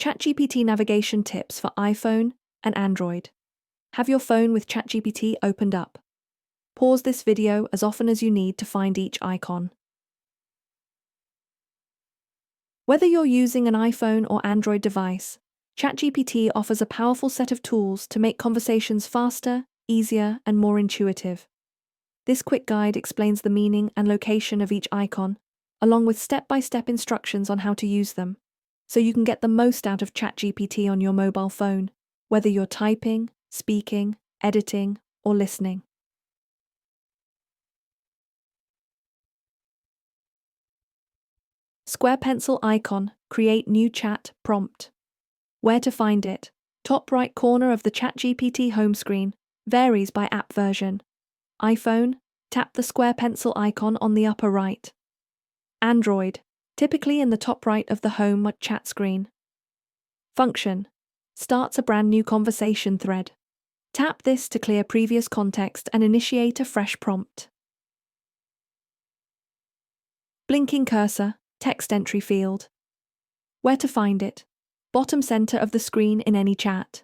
ChatGPT navigation tips for iPhone and Android. Have your phone with ChatGPT opened up. Pause this video as often as you need to find each icon. Whether you're using an iPhone or Android device, ChatGPT offers a powerful set of tools to make conversations faster, easier, and more intuitive. This quick guide explains the meaning and location of each icon, along with step-by-step instructions on how to use them, so you can get the most out of ChatGPT on your mobile phone, whether you're typing, speaking, editing, or listening. Square pencil icon, create new chat prompt. Where to find it? Top right corner of the ChatGPT home screen, varies by app version. iPhone, tap the square pencil icon on the upper right. Android, typically in the top right of the home chat screen. Function, starts a brand new conversation thread. Tap this to clear previous context and initiate a fresh prompt. Blinking cursor, text entry field. Where to find it? Bottom center of the screen in any chat.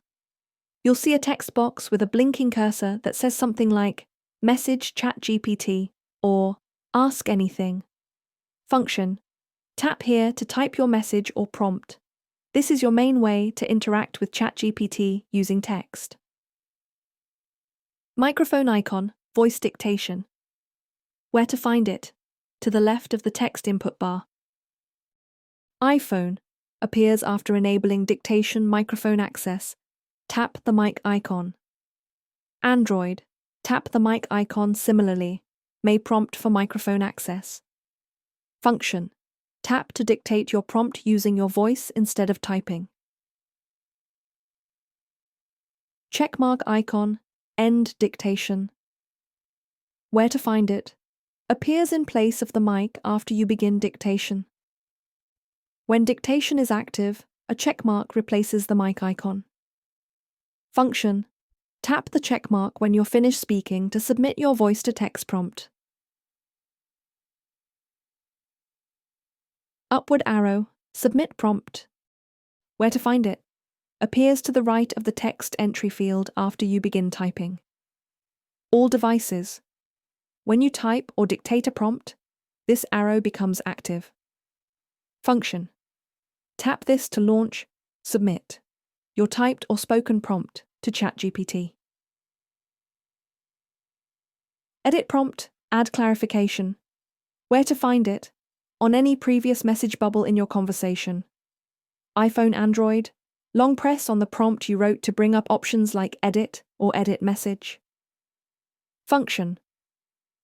You'll see a text box with a blinking cursor that says something like Message ChatGPT or Ask Anything. Function, tap here to type your message or prompt. This is your main way to interact with ChatGPT using text. Microphone icon, voice dictation. Where to find it? To the left of the text input bar. iPhone appears after enabling dictation microphone access. Tap the mic icon. Android, tap the mic icon similarly, may prompt for microphone access. Function, tap to dictate your prompt using your voice instead of typing. Checkmark icon, end dictation. Where to find it? Appears in place of the mic after you begin dictation. When dictation is active, a checkmark replaces the mic icon. Function, tap the checkmark when you're finished speaking to submit your voice-to-text prompt. Upward arrow, submit prompt. Where to find it? Appears to the right of the text entry field after you begin typing. All devices. When you type or dictate a prompt, this arrow becomes active. Function, tap this to launch, submit your typed or spoken prompt to ChatGPT. Edit prompt, add clarification. Where to find it? On any previous message bubble in your conversation. iPhone, Android, long press on the prompt you wrote to bring up options like edit or edit message. Function,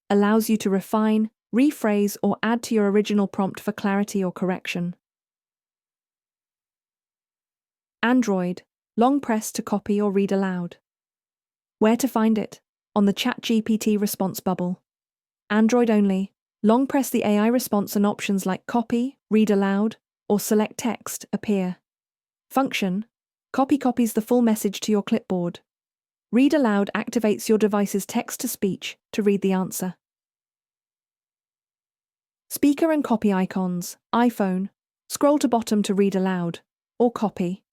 allows you to refine, rephrase, or add to your original prompt for clarity or correction. Android, long press to copy or read aloud. Where to find it? On the ChatGPT response bubble. Android only, long press the AI response and options like copy, read aloud, or select text appear. Function, copy copies the full message to your clipboard. Read aloud activates your device's text-to-speech to read the answer. Speaker and copy icons, iPhone, scroll to bottom to read aloud, or copy.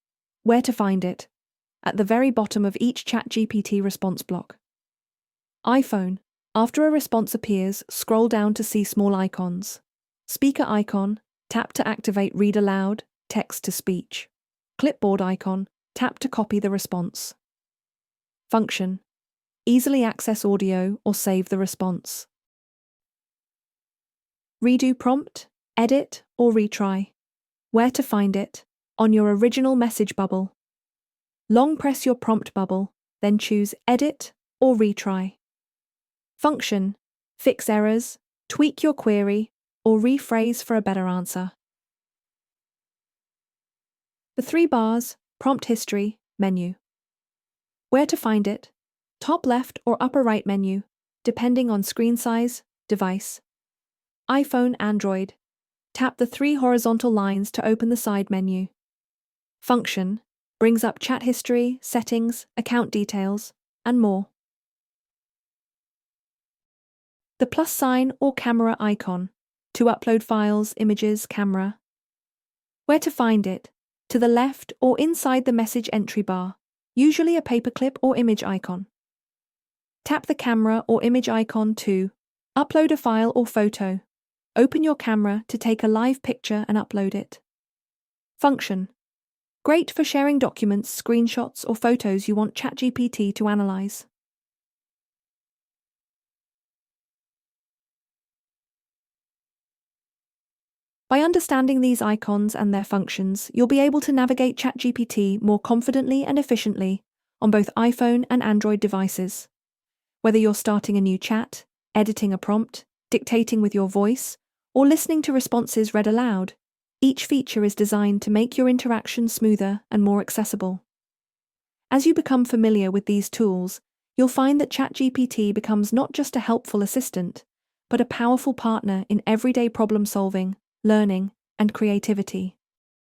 Where to find it? At the very bottom of each ChatGPT response block. iPhone, after a response appears, scroll down to see small icons. Speaker icon, tap to activate read aloud, text to speech. Clipboard icon, tap to copy the response. Function, easily access audio or save the response. Redo prompt, edit, or retry. Where to find it? On your original message bubble. Long press your prompt bubble, then choose edit or retry. Function, fix errors, tweak your query, or rephrase for a better answer. The three bars, prompt history, menu. Where to find it? Top left or upper right menu, depending on screen size, device. iPhone, Android. Tap the three horizontal lines to open the side menu. Function, brings up chat history, settings, account details, and more. The plus sign or camera icon, to upload files, images, camera. Where to find it? to the left or inside the message entry bar, usually a paperclip or image icon. Tap the camera or image icon to upload a file or photo. Open your camera to take a live picture and upload it. Function: great for sharing documents, screenshots, or photos you want ChatGPT to analyze. By understanding these icons and their functions, you'll be able to navigate ChatGPT more confidently and efficiently on both iPhone and Android devices. Whether you're starting a new chat, editing a prompt, dictating with your voice, or listening to responses read aloud, each feature is designed to make your interaction smoother and more accessible. As you become familiar with these tools, you'll find that ChatGPT becomes not just a helpful assistant, but a powerful partner in everyday problem-solving, learning, and creativity.